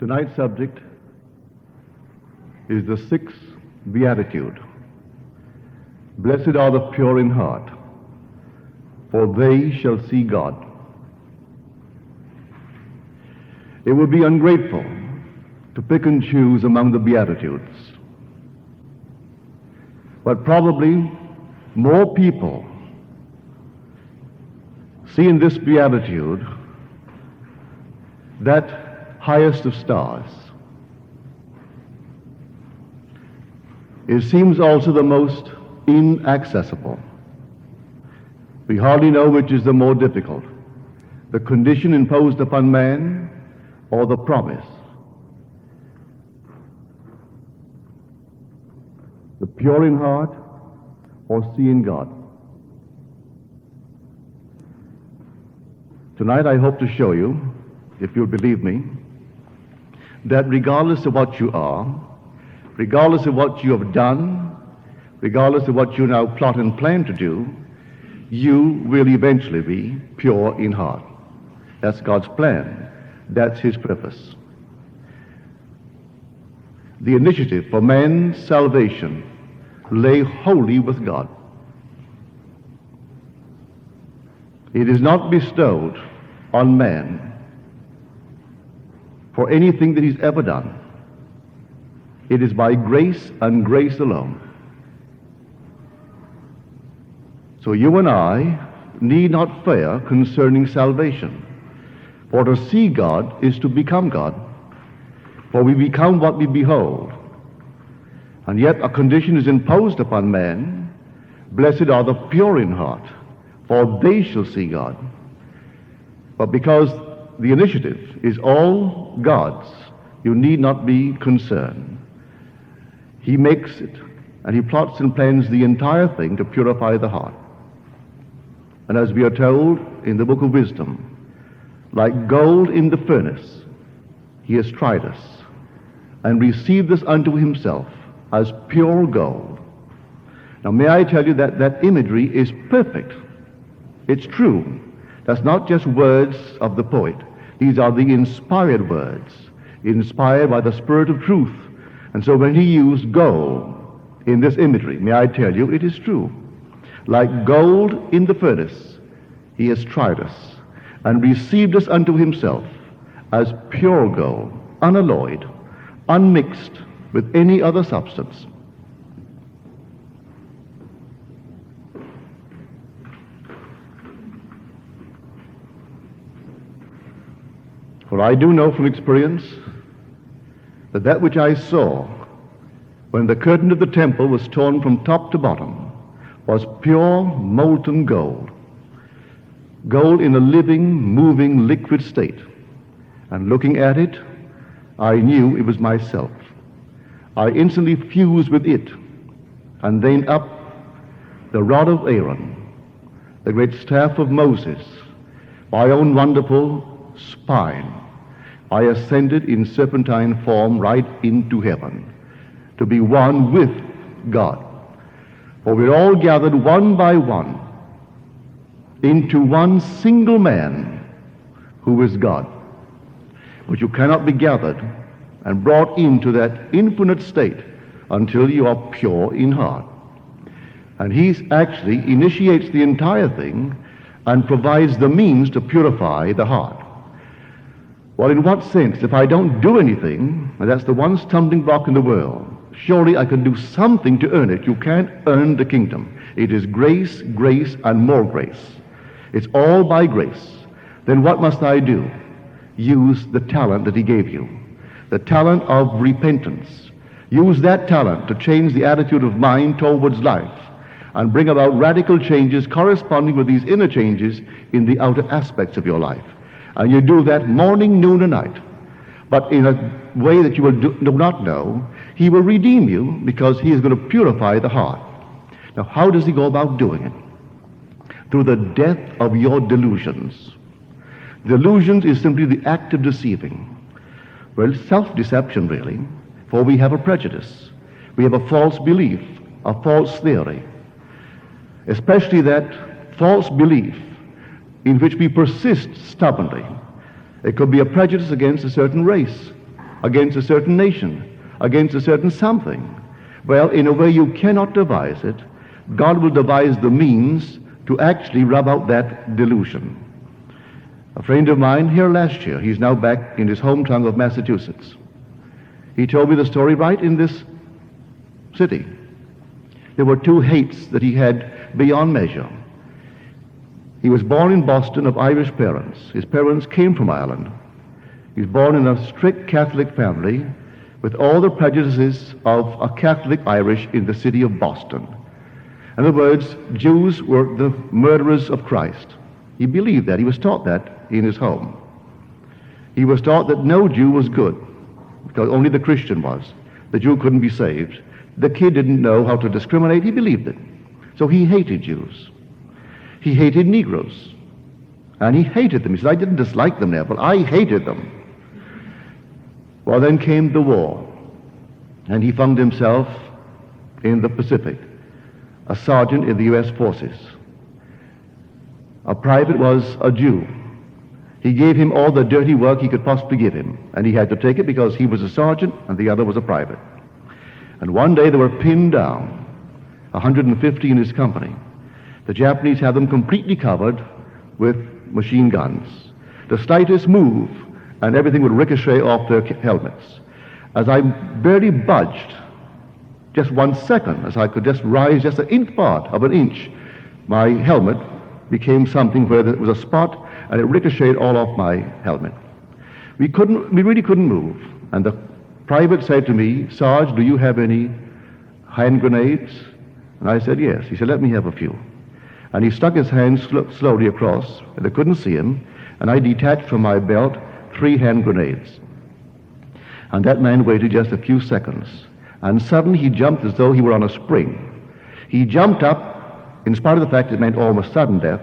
Tonight's subject is the sixth beatitude. Blessed are the pure in heart, for they shall see God. It would be ungrateful to pick and choose among the beatitudes, but probably more people see in this beatitude that highest of stars. It seems also the most inaccessible. We hardly know which is the more difficult, the condition imposed upon man or the promise. The pure in heart or seeing God. Tonight I hope to show you, if you'll believe me, that regardless of what you are, regardless of what you have done, regardless of what you now plot and plan to do, you will eventually be pure in heart. That's God's plan. That's His purpose. The initiative for man's salvation lay wholly with God. It is not bestowed on man for anything that he's ever done. It is by grace and grace alone. So you and I need not fear concerning salvation. For to see God is to become God. For we become what we behold. And yet a condition is imposed upon man. Blessed are the pure in heart, for they shall see God. But because the initiative is all God's, you need not be concerned. He makes it, and He plots and plans the entire thing to purify the heart. And as we are told in the book of wisdom, like gold in the furnace, He has tried us and received us unto Himself as pure gold. Now may I tell you that that imagery is perfect. It's true. That's not just words of the poet. These are the inspired words, inspired by the Spirit of truth. And so when he used gold in this imagery, may I tell you, it is true. Like gold in the furnace, He has tried us and received us unto Himself as pure gold, unalloyed, unmixed with any other substance. For I do know from experience that that which I saw when the curtain of the temple was torn from top to bottom was pure molten gold. Gold in a living, moving, liquid state. And looking at it, I knew it was myself. I instantly fused with it, and then up the rod of Aaron, the great staff of Moses, my own wonderful spine, I ascended in serpentine form right into heaven to be one with God. For we're all gathered one by one into one single man who is God. But you cannot be gathered and brought into that infinite state until you are pure in heart. And He actually initiates the entire thing and provides the means to purify the heart. Well, in what sense? If I don't do anything, and that's the one stumbling block in the world, surely I can do something to earn it. You can't earn the kingdom. It is grace, grace, and more grace. It's all by grace. Then what must I do? Use the talent that He gave you, the talent of repentance. Use that talent to change the attitude of mind towards life and bring about radical changes corresponding with these inner changes in the outer aspects of your life. And you do that morning, noon, and night. But in a way that you will do not know, He will redeem you because He is going to purify the heart. Now, how does He go about doing it? Through the death of your delusions. Delusions is simply the act of deceiving. Well, it's self-deception, really, for we have a prejudice. We have a false belief, a false theory. Especially that false belief in which we persist stubbornly. It could be a prejudice against a certain race, against a certain nation, against a certain something. Well, in a way you cannot devise it, God will devise the means to actually rub out that delusion. A friend of mine here last year, he's now back in his hometown of Massachusetts. He told me the story right in this city. There were two hates that he had beyond measure. He was born in Boston of Irish parents. His parents came from Ireland. He was born in a strict Catholic family with all the prejudices of a Catholic Irish in the city of Boston. In other words, Jews were the murderers of Christ. He believed that. He was taught that in his home. He was taught that no Jew was good, because only the Christian was. The Jew couldn't be saved. The kid didn't know how to discriminate. He believed it. So he hated Jews. He hated Negroes. And he hated them. He said, I didn't dislike them, Neville. I hated them. Well, then came the war. And he found himself in the Pacific, a sergeant in the U.S. forces. A private was a Jew. He gave him all the dirty work he could possibly give him, and he had to take it because he was a sergeant and the other was a private. And one day they were pinned down, 150 in his company. The Japanese had them completely covered with machine guns. The slightest move and everything would ricochet off their helmets. As I barely budged, just 1 second, as I could just rise just an inch part of an inch, my helmet became something where there was a spot and it ricocheted all off my helmet. We really couldn't move. And the private said to me, Sarge, do you have any hand grenades? And I said, yes. He said, let me have a few. And he stuck his hand slowly across, and I couldn't see him, and I detached from my belt 3 hand grenades. And that man waited just a few seconds, and suddenly he jumped as though he were on a spring. He jumped up, in spite of the fact it meant almost sudden death,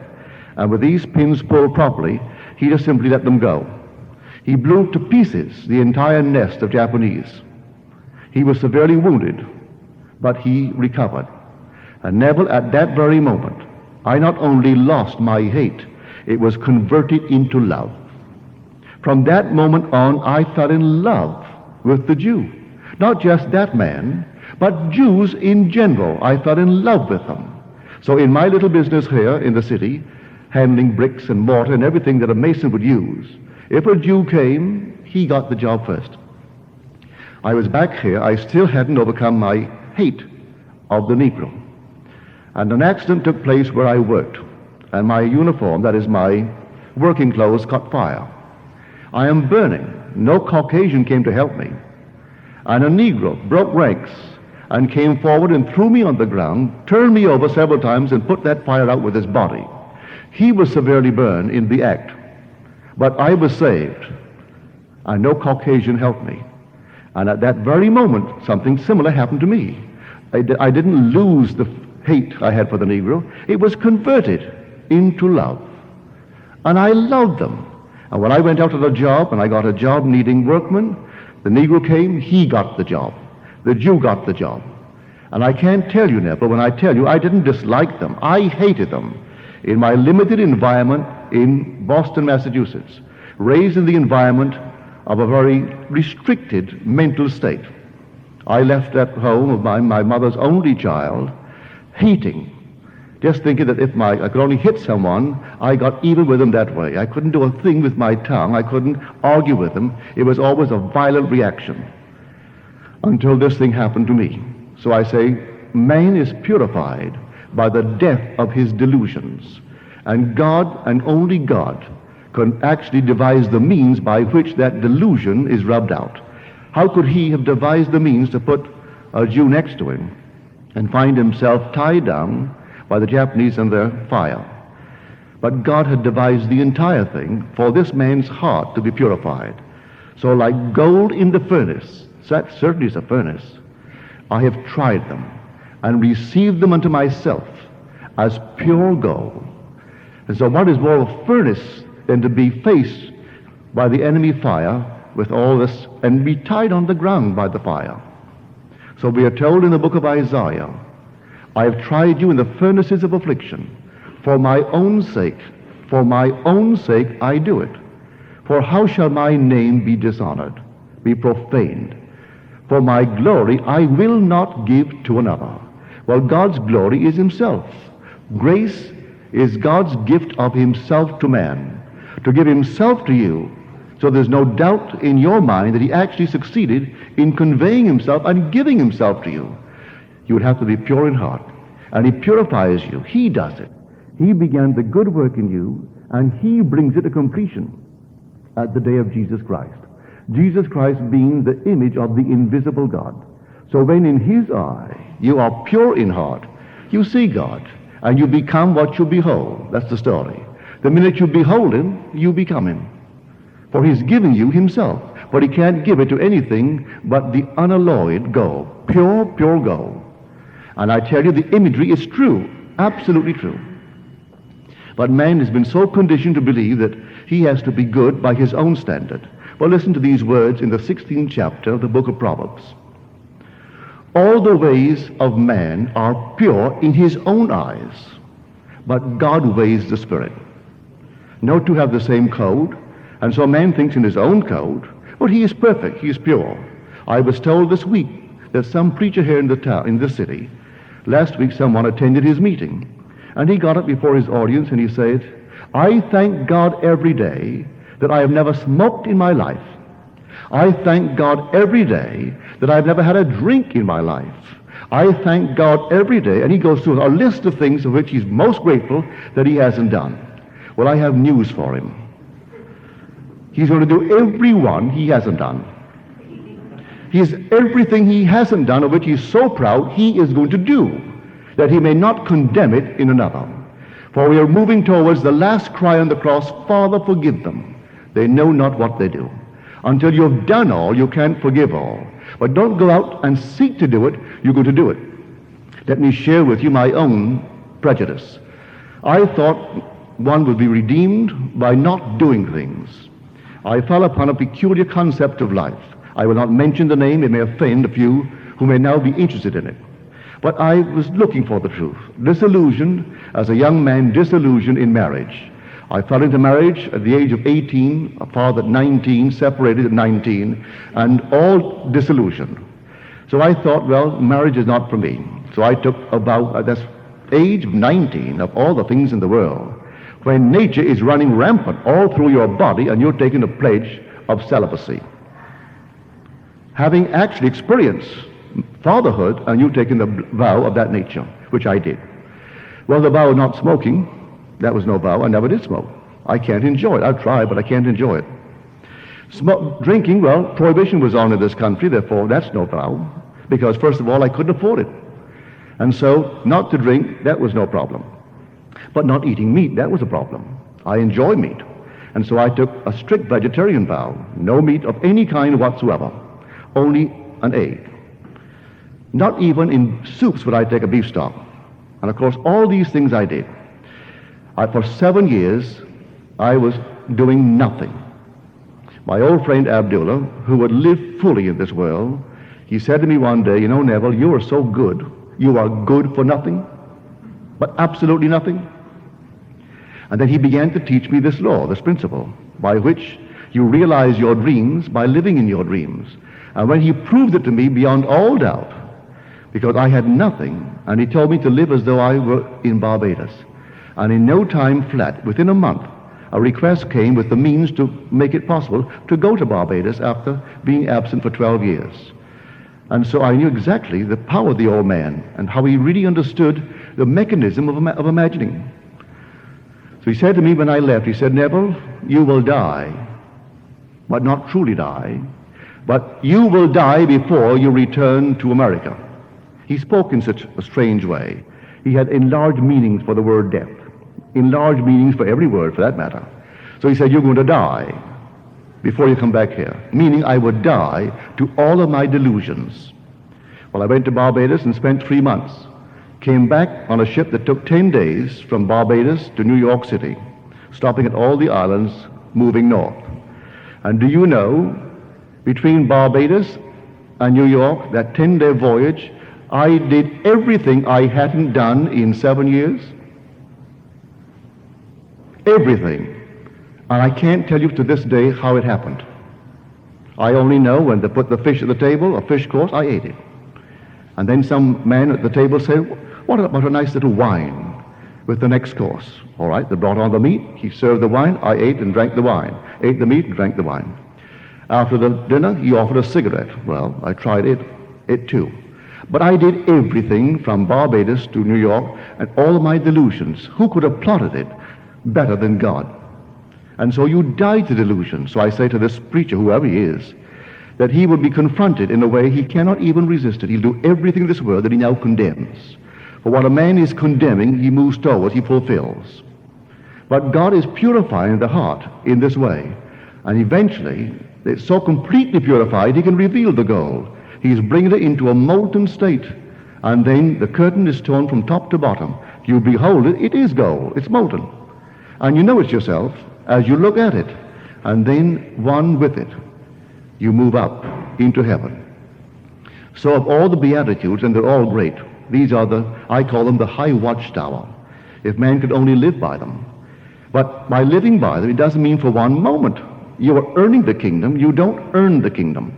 and with these pins pulled properly, he just simply let them go. He blew to pieces the entire nest of Japanese. He was severely wounded, but he recovered. And Neville, at that very moment, I not only lost my hate, it was converted into love. From that moment on, I fell in love with the Jew. Not just that man, but Jews in general. I fell in love with them. So in my little business here in the city, handling bricks and mortar and everything that a mason would use, if a Jew came, he got the job first. I was back here, I still hadn't overcome my hate of the Negro. And an accident took place where I worked, and my uniform, that is my working clothes, caught fire. I am burning. No Caucasian came to help me. And a Negro broke ranks and came forward and threw me on the ground, turned me over several times, and put that fire out with his body. He was severely burned in the act, but I was saved, and no Caucasian helped me. And at that very moment, something similar happened to me. I didn't lose the hate I had for the Negro. It was converted into love. And I loved them. And when I went out to the job, and I got a job needing workmen, the Negro came, he got the job. The Jew got the job. And I can't tell you, Neville, when I tell you, I didn't dislike them. I hated them. In my limited environment in Boston, Massachusetts, raised in the environment of a very restricted mental state. I left that home of mine, my mother's only child, hating, just thinking that if I could only hit someone, I got even with them that way. I couldn't do a thing with my tongue. I couldn't argue with them. It was always a violent reaction until this thing happened to me. So I say, man is purified by the death of his delusions. And God, and only God, can actually devise the means by which that delusion is rubbed out. How could he have devised the means to put a Jew next to him and find himself tied down by the Japanese and their fire? But God had devised the entire thing for this man's heart to be purified. So like gold in the furnace, that certainly is a furnace, I have tried them and received them unto myself as pure gold. And so what is more of a furnace than to be faced by the enemy fire with all this and be tied on the ground by the fire? So we are told in the book of Isaiah, I have tried you in the furnaces of affliction. For my own sake I do it. For how shall my name be dishonored? be profaned. For my glory I will not give to another. Well, God's glory is himself. Grace is God's gift of himself to man, to give himself to you. So there's no doubt in your mind that he actually succeeded in conveying himself and giving himself to you. You would have to be pure in heart. And he purifies you. He does it. He began the good work in you, and he brings it to completion at the day of Jesus Christ. Jesus Christ being the image of the invisible God. So when in his eye you are pure in heart, you see God, and you become what you behold. That's the story. The minute you behold him, you become him. For he's giving you himself. But he can't give it to anything but the unalloyed gold, pure gold. And I tell you, the imagery is true, absolutely true. But man has been so conditioned to believe that he has to be good by his own standard. Well, listen to these words in the 16th chapter of the book of Proverbs. All the ways of man are pure in his own eyes, but God weighs the spirit. No two have the same code, and so man thinks in his own code, but he is perfect, he is pure. I was told this week that some preacher here in the town, in this city, last week someone attended his meeting, and he got up before his audience and he said, I thank God every day that I have never smoked in my life. I thank God every day that I've never had a drink in my life. I thank God every day, and he goes through a list of things of which he's most grateful that he hasn't done. Well, I have news for him. He's going to do every one he hasn't done. Everything he hasn't done, of which he's so proud, he is going to do, that he may not condemn it in another. For we are moving towards the last cry on the cross, Father, forgive them. They know not what they do. Until you've done all, you can't forgive all. But don't go out and seek to do it. You're going to do it. Let me share with you my own prejudice. I thought one would be redeemed by not doing things. I fell upon a peculiar concept of life. I will not mention the name. It may offend a few who may now be interested in it. But I was looking for the truth. Disillusioned, as a young man, disillusioned in marriage. I fell into marriage at the age of 18, a father at 19, separated at 19, and all disillusioned. So I thought, well, marriage is not for me. So I took a vow at this age of 19, of all the things in the world, when nature is running rampant all through your body and you're taking a pledge of celibacy. Having actually experienced fatherhood, and you've taken the vow of that nature, which I did. Well, the vow of not smoking, that was no vow. I never did smoke. I can't enjoy it. I've tried, but I can't enjoy it. Drinking, well, prohibition was on in this country, therefore that's no vow, because first of all, I couldn't afford it. And so, not to drink, that was no problem. But not eating meat, that was a problem. I enjoy meat. And so I took a strict vegetarian vow. No meat of any kind whatsoever. Only an egg. Not even in soups would I take a beef stock. And of course, all these things I did. For 7 years, I was doing nothing. My old friend Abdullah, who would live fully in this world, he said to me one day, you know, Neville, you are so good. You are good for nothing, but absolutely nothing. And then he began to teach me this law, this principle, by which you realize your dreams by living in your dreams. And when he proved it to me beyond all doubt, because I had nothing, and he told me to live as though I were in Barbados. And in no time flat, within a month, a request came with the means to make it possible to go to Barbados after being absent for 12 years. And so I knew exactly the power of the old man and how he really understood the mechanism of imagining. So he said to me when I left, he said, Neville, you will die, but not truly die, but you will die before you return to America. He spoke in such a strange way. He had enlarged meanings for the word death, enlarged meanings for every word for that matter. So he said, you're going to die before you come back here, meaning I would die to all of my delusions. Well, I went to Barbados and spent 3 months. Came back on a ship that took 10 days from Barbados to New York City, stopping at all the islands, moving north. And do you know, between Barbados and New York, that 10-day voyage, I did everything I hadn't done in 7 years. Everything. And I can't tell you to this day how it happened. I only know when they put the fish at the table, a fish course, I ate it. And then some man at the table said, what about a nice little wine with the next course? All right, they brought on the meat, he served the wine, I ate and drank the wine. Ate the meat and drank the wine. After the dinner, he offered a cigarette. Well, I tried it too. But I did everything from Barbados to New York and all of my delusions. Who could have plotted it better than God? And so you die to delusion. So I say to this preacher, whoever he is, that he will be confronted in a way he cannot even resist it. He'll do everything in this world that he now condemns. For what a man is condemning, he moves towards, he fulfills. But God is purifying the heart in this way. And eventually, it's so completely purified, he can reveal the gold. He's bringing it into a molten state. And then the curtain is torn from top to bottom. You behold it, it is gold. It's molten. And you know it's yourself as you look at it. And then one with it, you move up into heaven. So of all the Beatitudes, and they're all great, these are I call them the high watchtower. If man could only live by them. But by living by them, it doesn't mean for one moment. You are earning the kingdom, you don't earn the kingdom.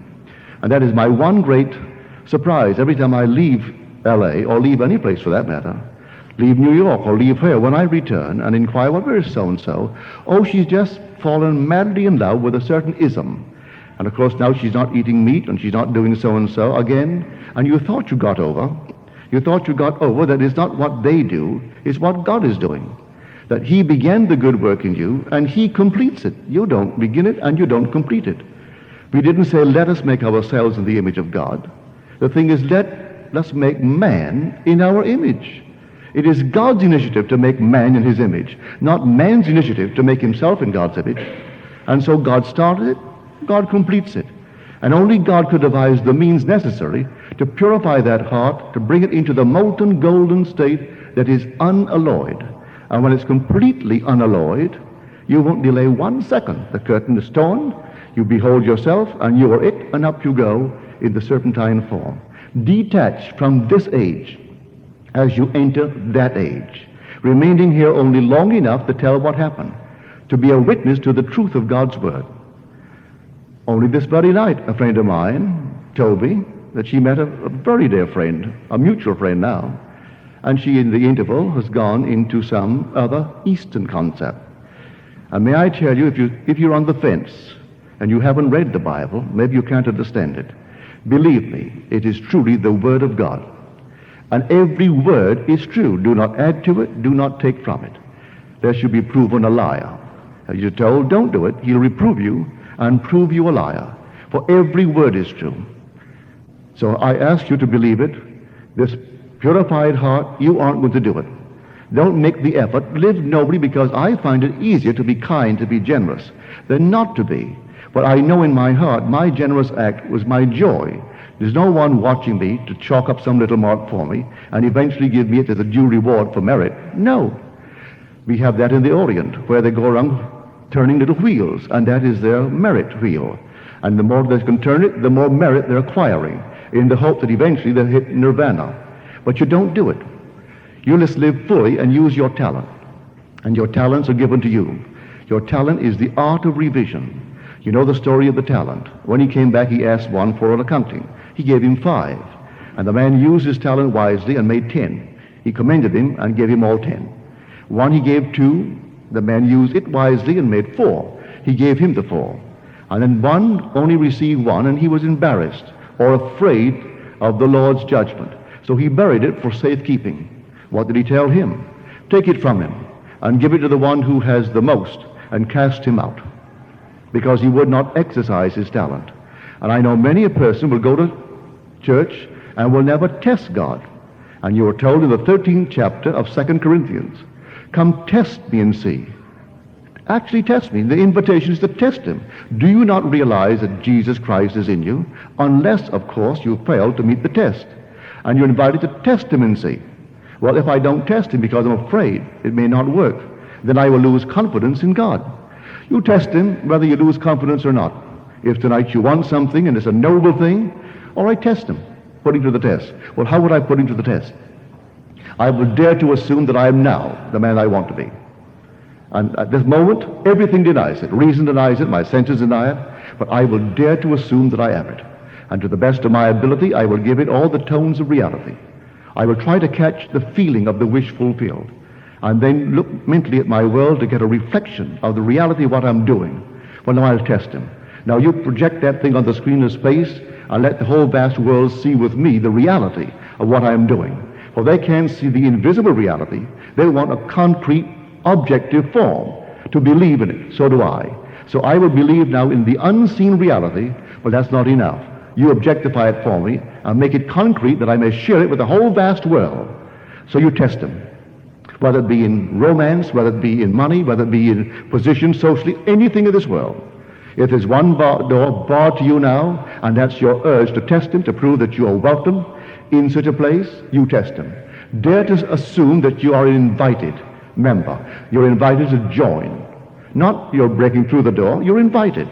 And that is my one great surprise. Every time I leave L.A., or leave any place for that matter, leave New York or leave here, when I return and inquire, well, where is so-and-so? Oh, she's just fallen madly in love with a certain ism. And of course now she's not eating meat and she's not doing so-and-so again. And you thought you got over. You thought you got over that it's not what they do, it's what God is doing. That he began the good work in you and he completes it. You don't begin it and you don't complete it. We didn't say, let us make ourselves in the image of God. The thing is, let's make man in our image. It is God's initiative to make man in his image, not man's initiative to make himself in God's image. And so God started it, God completes it. And only God could devise the means necessary to purify that heart, to bring it into the molten golden state that is unalloyed. And when it's completely unalloyed, you won't delay 1 second. The curtain is torn, you behold yourself, and you are it, and up you go in the serpentine form. Detached from this age as you enter that age, remaining here only long enough to tell what happened, to be a witness to the truth of God's word. Only this very night, a friend of mine told me that she met a very dear friend, a mutual friend now, and she in the interval has gone into some other Eastern concept. And may I tell you, if you're on the fence and you haven't read the Bible, maybe you can't understand it. Believe me, it is truly the Word of God. And every word is true. Do not add to it, do not take from it. There should be proven a liar. As you're told, don't do it, he'll reprove you and prove you a liar. For every word is true. So I ask you to believe it. This purified heart, you aren't going to do it. Don't make the effort. Live nobly, because I find it easier to be kind, to be generous, than not to be. But I know in my heart, my generous act was my joy. There's no one watching me to chalk up some little mark for me and eventually give me it as a due reward for merit. No. We have that in the Orient, where they go around turning little wheels, and that is their merit wheel. And the more they can turn it, the more merit they're acquiring, in the hope that eventually they'll hit nirvana. But you don't do it. You must live fully and use your talent. And your talents are given to you. Your talent is the art of revision. You know the story of the talent. When he came back, he asked one for an accounting. He gave him 5. And the man used his talent wisely and made 10. He commended him and gave him all 10. One he gave 2. The man used it wisely and made 4. He gave him the 4. And then one only received 1, and he was embarrassed or afraid of the Lord's judgment. So he buried it for safekeeping. What did he tell him? Take it from him and give it to the one who has the most, and cast him out, because he would not exercise his talent. And I know many a person will go to church and will never test God. And you are told in the 13th chapter of 2 Corinthians, come test me and see. Actually test me. The invitation is to test him. Do you not realize that Jesus Christ is in you? Unless, of course, you fail to meet the test. And you're invited to test him and see. Well, if I don't test him because I'm afraid it may not work, then I will lose confidence in God. You test him whether you lose confidence or not. If tonight you want something and it's a noble thing, all right, test him. Put him to the test. Well, how would I put him to the test? I would dare to assume that I am now the man I want to be. And at this moment, everything denies it. Reason denies it, my senses deny it. but I will dare to assume that I am it. And to the best of my ability, I will give it all the tones of reality. I will try to catch the feeling of the wish fulfilled, and then look mentally at my world to get a reflection of the reality of what I'm doing. Well, now I'll test him. Now you project that thing on the screen of space and let the whole vast world see with me the reality of what I'm doing. For they can't see the invisible reality. They want a concrete, objective form to believe in it. So do I. So I will believe now in the unseen reality. Well, that's not enough. You objectify it for me and make it concrete that I may share it with the whole vast world. So you test them. Whether it be in romance, whether it be in money, whether it be in position, socially, anything in this world. If there's one door barred to you now, and that's your urge to test him, to prove that you are welcome in such a place, you test him. Dare to assume that you are an invited member. You're invited to join. Not you're breaking through the door, you're invited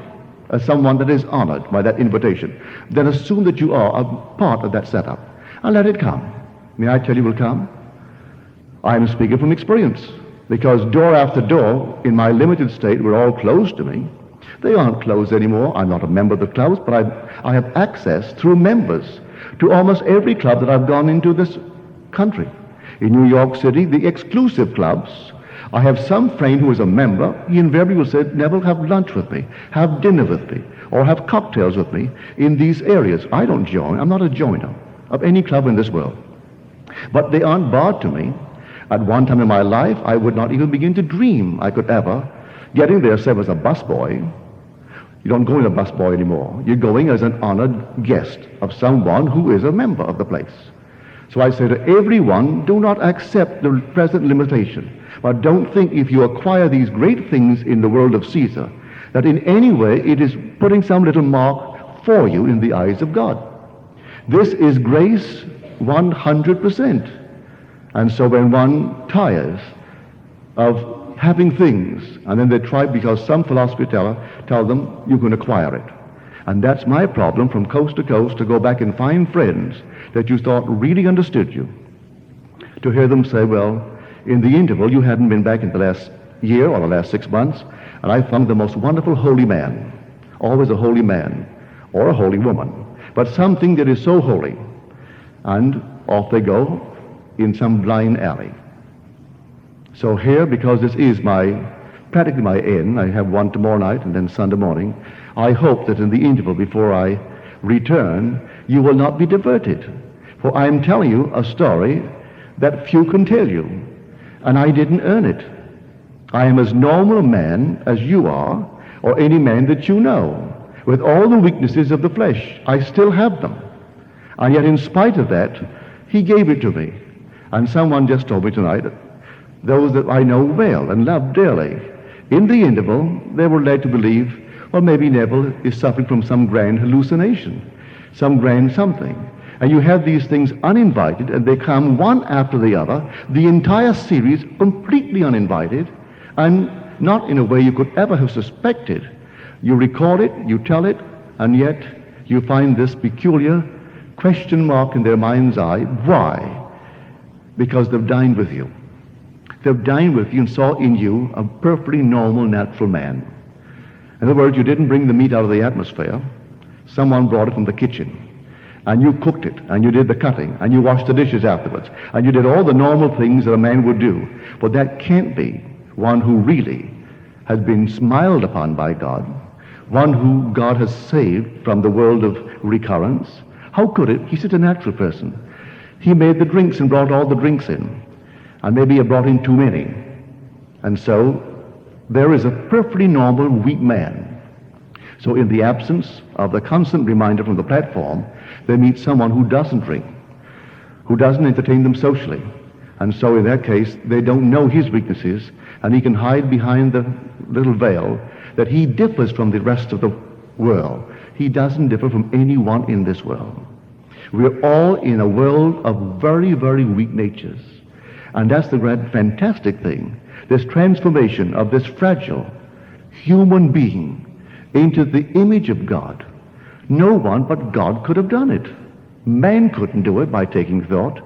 as someone that is honored by that invitation. Then assume that you are a part of that setup, and let it come. May I tell you will come? I'm speaking from experience, because door after door in my limited state were all closed to me. They aren't closed anymore. I'm not a member of the clubs, but I have access through members to almost every club that I've gone into this country. In New York City, the exclusive clubs, I have some friend who is a member. He invariably will say, Neville, have lunch with me, have dinner with me, or have cocktails with me in these areas. I don't join. I'm not a joiner of any club in this world. But they aren't barred to me. At one time in my life, I would not even begin to dream I could ever, getting there, say, as a busboy. You don't go in a busboy anymore. You're going as an honored guest of someone who is a member of the place. So I say to everyone, do not accept the present limitation. But don't think if you acquire these great things in the world of Caesar, that in any way it is putting some little mark for you in the eyes of God. This is grace 100%. And so when one tires of having things, and then they try, because some philosophy tell them you can acquire it. And that's my problem from coast to coast, to go back and find friends that you thought really understood you. To hear them say, well, in the interval you hadn't been back in the last year or the last 6 months, and I found the most wonderful holy man, always a holy man, or a holy woman, but something that is so holy. And off they go in some blind alley. So here, because this is practically my end, I have one tomorrow night and then Sunday morning, I hope that in the interval before I return, you will not be diverted. For I am telling you a story that few can tell you, and I didn't earn it. I am as normal a man as you are, or any man that you know. With all the weaknesses of the flesh, I still have them. And yet in spite of that, he gave it to me. And someone just told me tonight, those that I know well and love dearly, in the interval, they were led to believe, well, maybe Neville is suffering from some grand hallucination, some grand something. And you have these things uninvited, and they come one after the other, the entire series completely uninvited, and not in a way you could ever have suspected. You record it, you tell it, and yet you find this peculiar question mark in their mind's eye. Why? Because they've dined with you. They've dined with you and saw in you a perfectly normal, natural man. In other words, you didn't bring the meat out of the atmosphere. Someone brought it from the kitchen. And you cooked it, and you did the cutting, and you washed the dishes afterwards, and you did all the normal things that a man would do. But that can't be one who really has been smiled upon by God, one who God has saved from the world of recurrence. How could it? He's such a natural person. He made the drinks and brought all the drinks in. And maybe he brought in too many. And so there is a perfectly normal, weak man. So in the absence of the constant reminder from the platform, they meet someone who doesn't drink, who doesn't entertain them socially. And so in that case, they don't know his weaknesses, and he can hide behind the little veil that he differs from the rest of the world. He doesn't differ from anyone in this world. We're all in a world of very, very weak natures. And that's the great fantastic thing, this transformation of this fragile human being into the image of God. No one but God could have done it. Man couldn't do it by taking thought,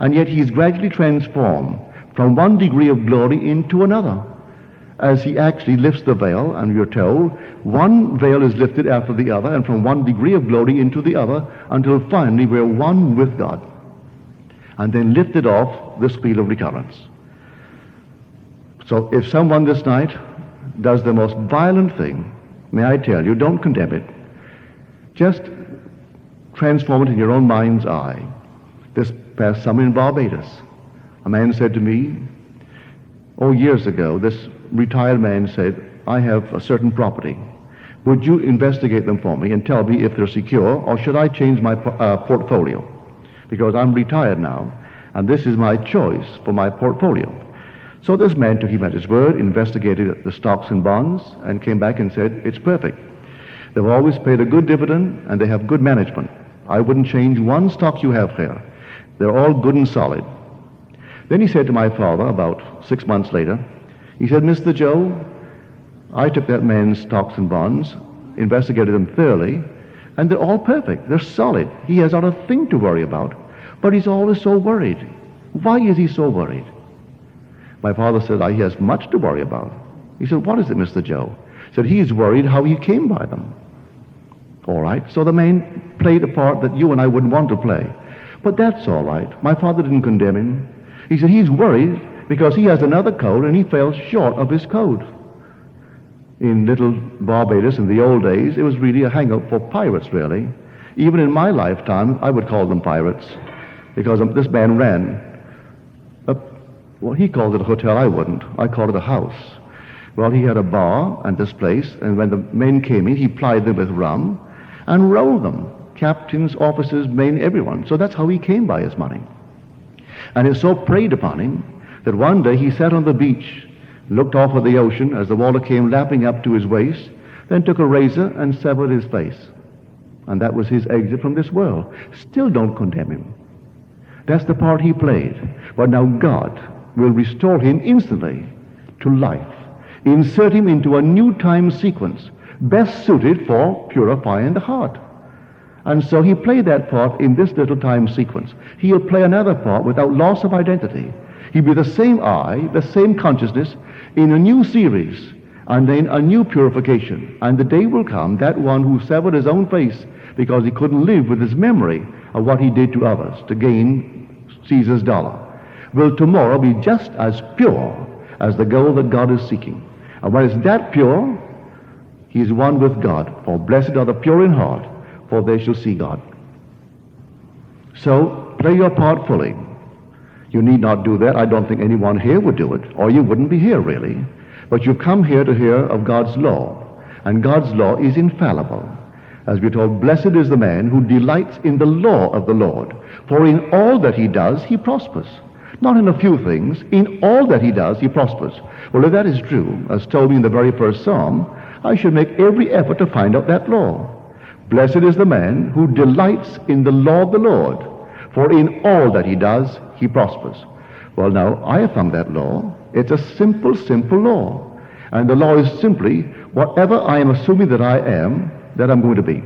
and yet he's gradually transformed from one degree of glory into another. as he actually lifts the veil, and you're told one veil is lifted after the other, and from one degree of glory into the other, until finally we're one with God, and then lifted off the speed of recurrence. So if someone this night does the most violent thing, may I tell you, don't condemn it. Just transform it in your own mind's eye. This past summer in Barbados, a man said to me, years ago, this retired man said, I have a certain property. Would you investigate them for me and tell me if they're secure, or should I change my portfolio? Because I'm retired now, and this is my choice for my portfolio. So this man took him at his word, investigated the stocks and bonds, and came back and said, it's perfect. They've always paid a good dividend, and they have good management. I wouldn't change one stock you have there. They're all good and solid. Then he said to my father, about 6 months later, he said, Mr. Joe, I took that man's stocks and bonds, investigated them thoroughly, and they're all perfect. They're solid. He has not a thing to worry about, but he's always so worried. Why is he so worried? My father said, he has much to worry about. He said, what is it, Mr. Joe? He said, he's worried how he came by them. All right, so the man played a part that you and I wouldn't want to play. But that's all right. My father didn't condemn him. He said he's worried because he has another code and he fell short of his code. In little Barbados in the old days, it was really a hang-up for pirates, really. Even in my lifetime, I would call them pirates because this man ran. He called it a hotel, I wouldn't. I called it a house. Well, he had a bar at this place, and when the men came in, he plied them with rum and rolled them. Captains, officers, men, everyone. So that's how he came by his money. And it so preyed upon him that one day he sat on the beach, looked off at the ocean as the water came lapping up to his waist, then took a razor and severed his face. And that was his exit from this world. Still don't condemn him. That's the part he played. But now God will restore him instantly to life, insert him into a new time sequence, best suited for purifying the heart. And so he played that part in this little time sequence. He'll play another part without loss of identity. He'll be the same I, the same consciousness, in a new series, and then a new purification. And the day will come, that one who severed his own face because he couldn't live with his memory of what he did to others to gain Caesar's dollar, will tomorrow be just as pure as the gold that God is seeking. And when it's that pure, he is one with God. For blessed are the pure in heart, for they shall see God. So play your part fully. You need not do that. I don't think anyone here would do it, or you wouldn't be here really. But you've come here to hear of God's law, and God's law is infallible. As we're told, blessed is the man who delights in the law of the Lord, for in all that he does, he prospers. Not in a few things, in all that he does, he prospers. Well, if that is true, as told me in the very first psalm, I should make every effort to find out that law. Blessed is the man who delights in the law of the Lord, for in all that he does, he prospers. Well, now, I have found that law. It's a simple, simple law. And the law is simply, whatever I am assuming that I am, that I'm going to be.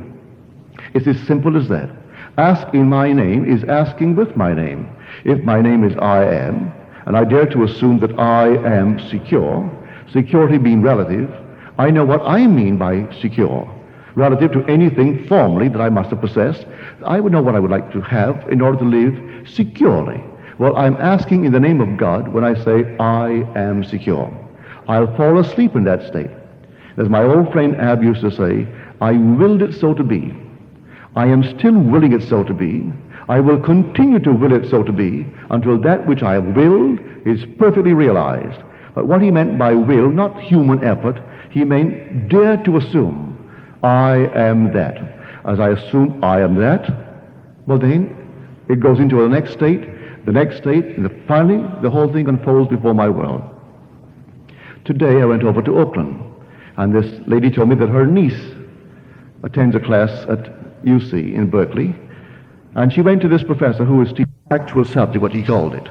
It's as simple as that. Ask in my name is asking with my name. If my name is I am, and I dare to assume that I am secure, security being relative, I know what I mean by secure. Relative to anything formally that I must have possessed, I would know what I would like to have in order to live securely. Well, I'm asking in the name of God when I say I am secure. I'll fall asleep in that state. As my old friend Ab used to say, I willed it so to be. I am still willing it so to be. I will continue to will it so to be until that which I have willed is perfectly realized. But what he meant by will, not human effort, he meant dare to assume I am that. As I assume I am that, well then it goes into the next state, and finally the whole thing unfolds before my world. Today I went over to Oakland, and this lady told me that her niece attends a class at UC in Berkeley, and she went to this professor who was teaching actual subject, what he called it.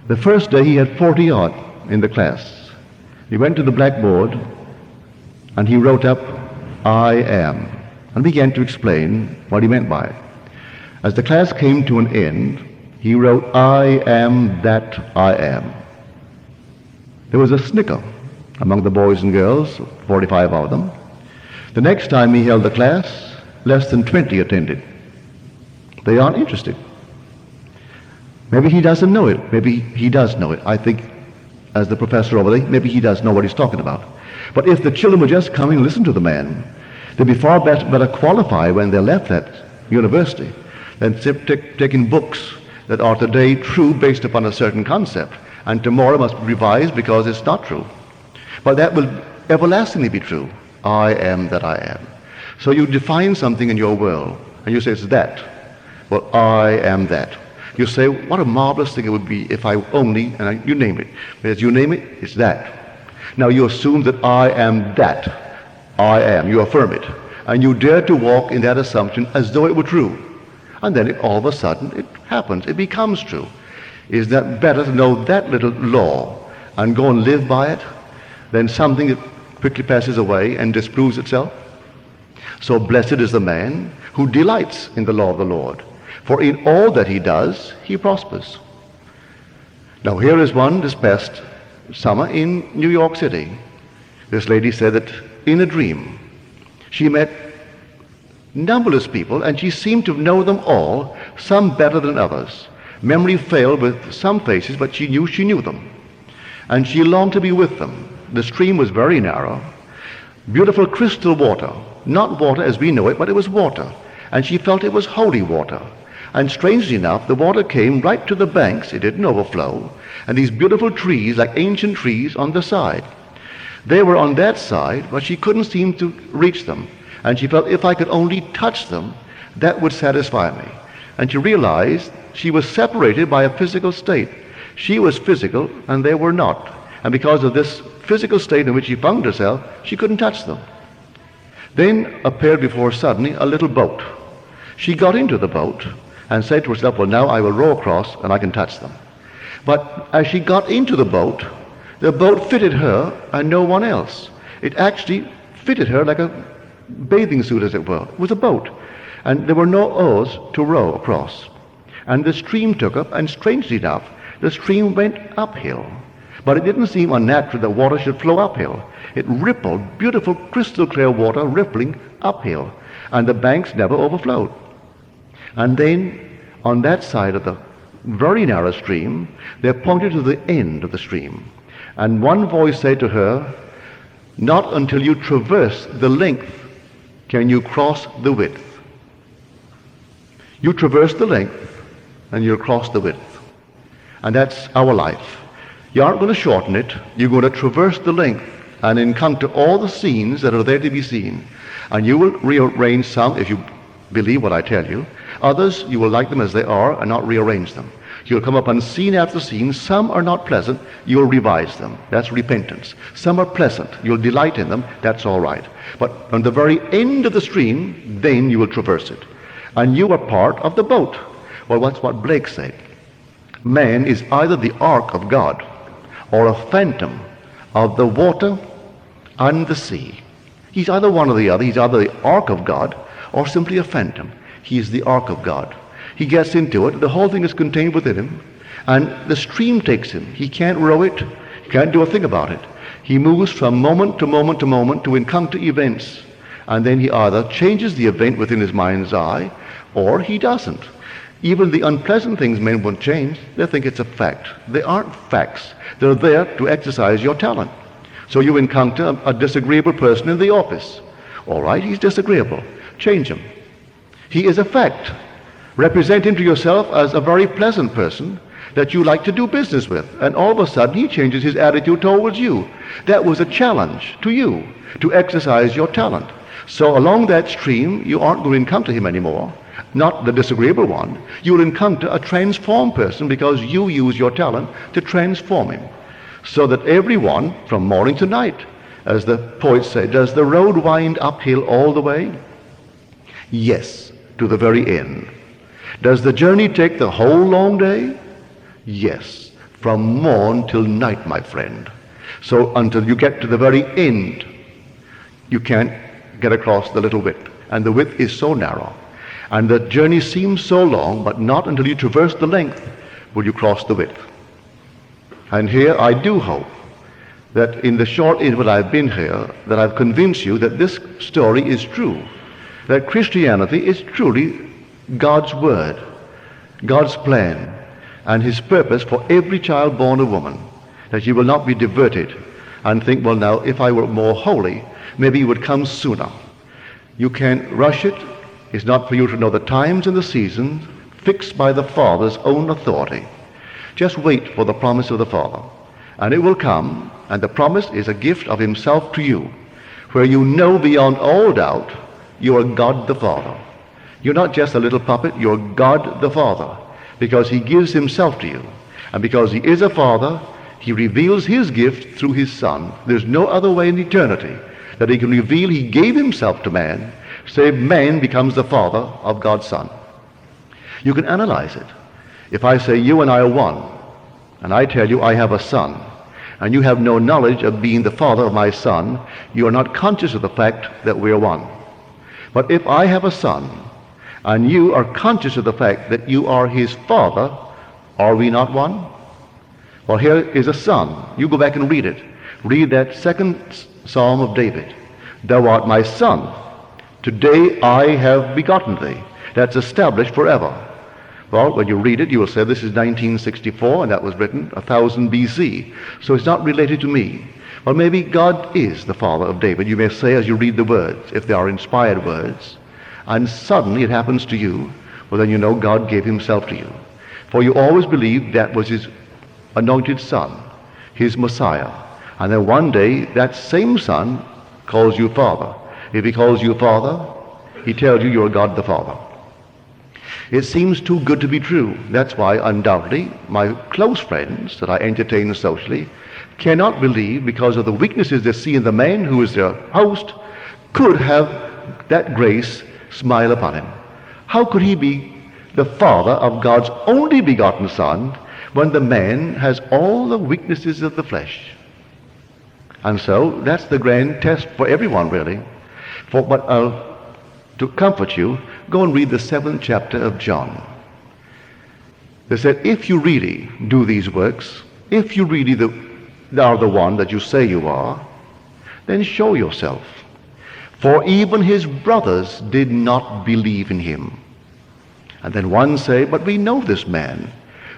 The first day he had 40 odd in the class. He went to the blackboard and he wrote up I am, and began to explain what he meant by it. As the class came to an end, he wrote, I am that I am. There was a snicker among the boys and girls, 45 of them. The next time he held the class, less than 20 attended. They aren't interested. Maybe he doesn't know it. Maybe he does know it. I think, as the professor over there, maybe he does know what he's talking about. But if the children would just come and listen to the man, they'd be far better qualified when they left that university than taking books that are today true based upon a certain concept, and tomorrow must be revised because it's not true. But that will everlastingly be true. I am that I am. So you define something in your world, and you say it's that. Well, I am that. You say, what a marvelous thing it would be if I only, and you name it. As you name it, it's that. Now you assume that I am that. I am. You affirm it. And you dare to walk in that assumption as though it were true. And then all of a sudden it happens. It becomes true. Is that better to know that little law and go and live by it than something that quickly passes away and disproves itself? So blessed is the man who delights in the law of the Lord, for in all that he does, he prospers. Now here is one this past summer in New York City. This lady said that in a dream she met numberless people, and she seemed to know them all, some better than others. Memory failed with some faces, but she knew them. And she longed to be with them. The stream was very narrow. Beautiful crystal water. Not water as we know it, but it was water. And she felt it was holy water. And strangely enough, the water came right to the banks. It didn't overflow. And these beautiful trees, like ancient trees, on the side. They were on that side, but she couldn't seem to reach them. And she felt if I could only touch them, that would satisfy me. And she realized she was separated by a physical state. She was physical, and they were not. And because of this physical state in which she found herself, she couldn't touch them. Then appeared before her suddenly a little boat. She got into the boat and said to herself, well, now I will row across and I can touch them. But as she got into the boat fitted her and no one else. It actually fitted her like a bathing suit, as it were. It was a boat. And there were no oars to row across. And the stream took up, and strangely enough, the stream went uphill. But it didn't seem unnatural that water should flow uphill. It rippled, beautiful crystal clear water rippling uphill. And the banks never overflowed. And then, on that side of the very narrow stream, they pointed to the end of the stream. And one voice said to her, not until you traverse the length can you cross the width. You traverse the length and you'll cross the width. And that's our life. You aren't going to shorten it. You're going to traverse the length and encounter all the scenes that are there to be seen. And you will rearrange some if you believe what I tell you. Others, you will like them as they are and not rearrange them. You'll come upon scene after scene. Some are not pleasant. You'll revise them. That's repentance. Some are pleasant. You'll delight in them. That's all right. But on the very end of the stream, then you will traverse it. And you are part of the boat. Well, that's what Blake said. Man is either the ark of God or a phantom of the water and the sea. He's either one or the other. He's either the ark of God or simply a phantom. He's the ark of God. He gets into it. The whole thing is contained within him. And the stream takes him. He can't row it. He can't do a thing about it. He moves from moment to moment to moment to encounter events. And then he either changes the event within his mind's eye, or he doesn't. Even the unpleasant things men won't change. They think it's a fact. They aren't facts. They're there to exercise your talent. So you encounter a disagreeable person in the office. All right, he's disagreeable. Change him. He is a fact. Represent him to yourself as a very pleasant person that you like to do business with. And all of a sudden he changes his attitude towards you. That was a challenge to you to exercise your talent. So along that stream, you aren't going to encounter him anymore. Not the disagreeable one. You'll encounter a transformed person because you use your talent to transform him. So that everyone, from morning to night, as the poet said, does the road wind uphill all the way? Yes, to the very end. Does the journey take the whole long day? Yes, from morn till night, my friend. So until you get to the very end, you can't get across the little width. And the width is so narrow. And the journey seems so long, but not until you traverse the length will you cross the width. And here I do hope that in the short interval I've been here, that I've convinced you that this story is true, that Christianity is truly God's word, God's plan, and his purpose for every child born of woman, that you will not be diverted and think, well, now, if I were more holy, maybe it would come sooner. You can't rush it. It's not for you to know the times and the seasons fixed by the Father's own authority. Just wait for the promise of the Father, and it will come, and the promise is a gift of himself to you, where you know beyond all doubt you are God the Father. You're not just a little puppet, you're God the Father, because he gives himself to you. And because he is a Father, he reveals his gift through his Son. There's no other way in eternity that he can reveal he gave himself to man, save man becomes the Father of God's Son. You can analyze it. If I say you and I are one, and I tell you I have a son, and you have no knowledge of being the father of my son, you are not conscious of the fact that we are one. But if I have a son, and you are conscious of the fact that you are his father, are we not one? Well, here is a son. You go back and read it. Read that second Psalm of David. Thou art my son. Today I have begotten thee. That's established forever. Well, when you read it, you will say this is 1964, and that was written 1000 BC. So it's not related to me. Well, maybe God is the father of David. You may say as you read the words, if they are inspired words, and suddenly it happens to you, well, then you know God gave himself to you. For you always believed that was his anointed son, his Messiah. And then one day, that same son calls you Father. If he calls you Father, he tells you you're God the Father. It seems too good to be true. That's why, undoubtedly, my close friends that I entertain socially cannot believe, because of the weaknesses they see in the man who is their host, could have that grace smile upon him. How could he be the father of God's only begotten Son when the man has all the weaknesses of the flesh? And so that's the grand test for everyone, really. But to comfort you, go and read the 7th chapter of John. They said, if you really do these works, if you really are the one that you say you are, then show yourself. For even his brothers did not believe in him. And then one say, but we know this man.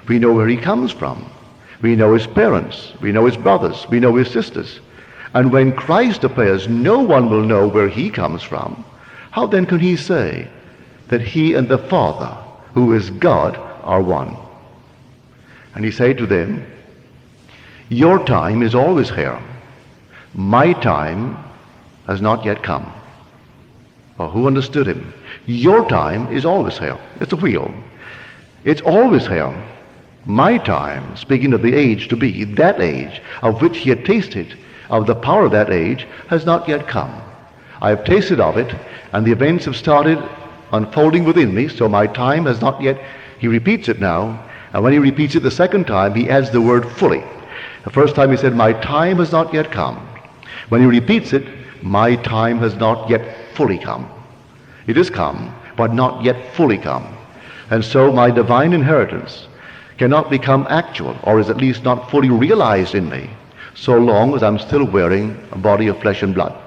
We know where he comes from. We know his parents. We know his brothers. We know his sisters. And when Christ appears, no one will know where he comes from. How then can he say that he and the Father, who is God, are one? And he said to them, your time is always here. My time has not yet come. Well, who understood him? Your time is always here. It's a wheel. It's always here. My time, speaking of the age to be, that age of which he had tasted, of the power of that age, has not yet come. I have tasted of it, and the events have started unfolding within me, so my time has not yet. He repeats it now, and when he repeats it the second time, he adds the word fully. The first time he said, my time has not yet come. When he repeats it, my time has not yet fully come. It has come, but not yet fully come. And so my divine inheritance cannot become actual, or is at least not fully realized in me, so long as I'm still wearing a body of flesh and blood.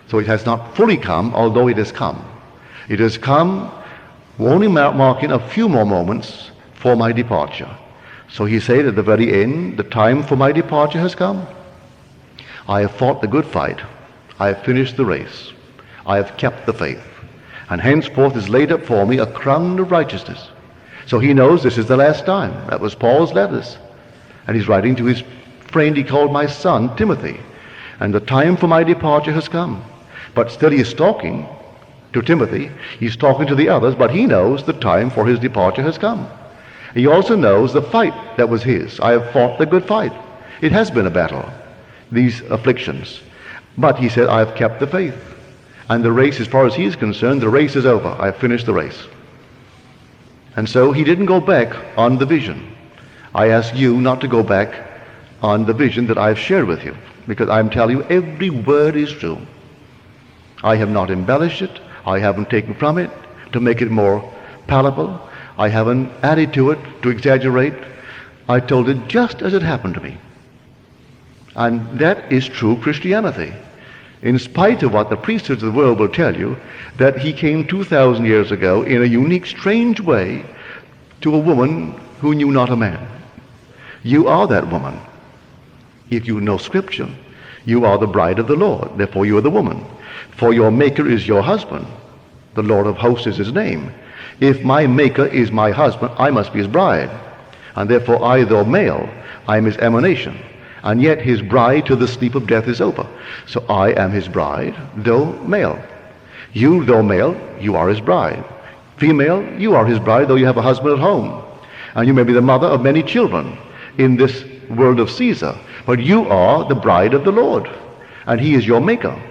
So it has not fully come, although it has come. It has come, only marking a few more moments for my departure. So he said at the very end, the time for my departure has come. I have fought the good fight. I have finished the race. I have kept the faith. And henceforth is laid up for me a crown of righteousness. So he knows this is the last time. That was Paul's letters. And he's writing to his friend he called my son, Timothy. And the time for my departure has come. But still he is talking to Timothy. He's talking to the others, but he knows the time for his departure has come. He also knows the fight that was his. I have fought the good fight. It has been a battle, these afflictions. But he said, I have kept the faith. And the race, as far as he is concerned, the race is over. I have finished the race. And so he didn't go back on the vision. I ask you not to go back on the vision that I have shared with you, because I'm telling you every word is true. I have not embellished it. I haven't taken from it to make it more palatable. I haven't added to it to exaggerate. I told it just as it happened to me. And that is true Christianity. In spite of what the priesthoods of the world will tell you, that he came 2,000 years ago in a unique, strange way to a woman who knew not a man. You are that woman. If you know Scripture, you are the bride of the Lord. Therefore you are the woman. For your Maker is your husband. The Lord of hosts is his name. If my Maker is my husband, I must be his bride. And therefore I, though male, I am his emanation. And yet his bride till the sleep of death is over. So I am his bride, though male. You, though male, you are his bride. Female, you are his bride, though you have a husband at home. And you may be the mother of many children in this world of Caesar. But you are the bride of the Lord. And he is your Maker.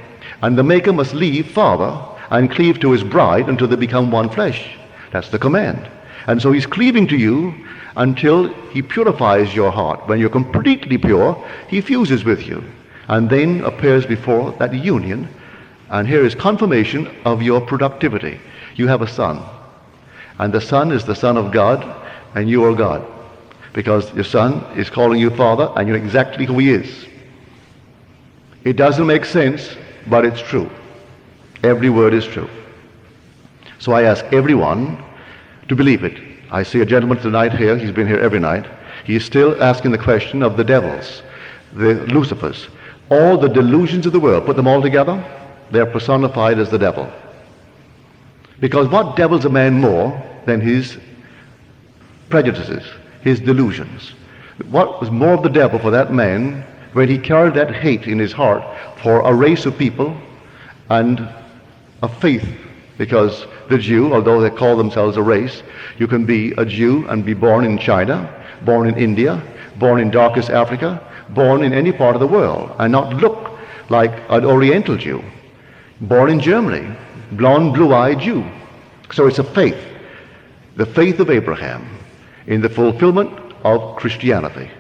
And the Maker must leave father and cleave to his bride until they become one flesh. That's the command. And so he's cleaving to you until he purifies your heart. When you're completely pure, he fuses with you and then appears before that union. And here is confirmation of your productivity. You have a son, and the son is the Son of God, and you are God, because your son is calling you Father, and you're exactly who he is. It doesn't make sense, but it's true. Every word is true. So I ask everyone to believe it. I see a gentleman tonight here, he's been here every night. He is still asking the question of the devils, the Lucifers, all the delusions of the world. Put them all together, they're personified as the devil. Because what devils a man more than his prejudices, his delusions? What was more of the devil for that man when he carried that hate in his heart for a race of people and a faith? Because the Jew, although they call themselves a race, you can be a Jew and be born in China, born in India, born in darkest Africa, born in any part of the world, and not look like an Oriental Jew. Born in Germany, blonde, blue-eyed Jew. So it's a faith, the faith of Abraham, in the fulfillment of Christianity.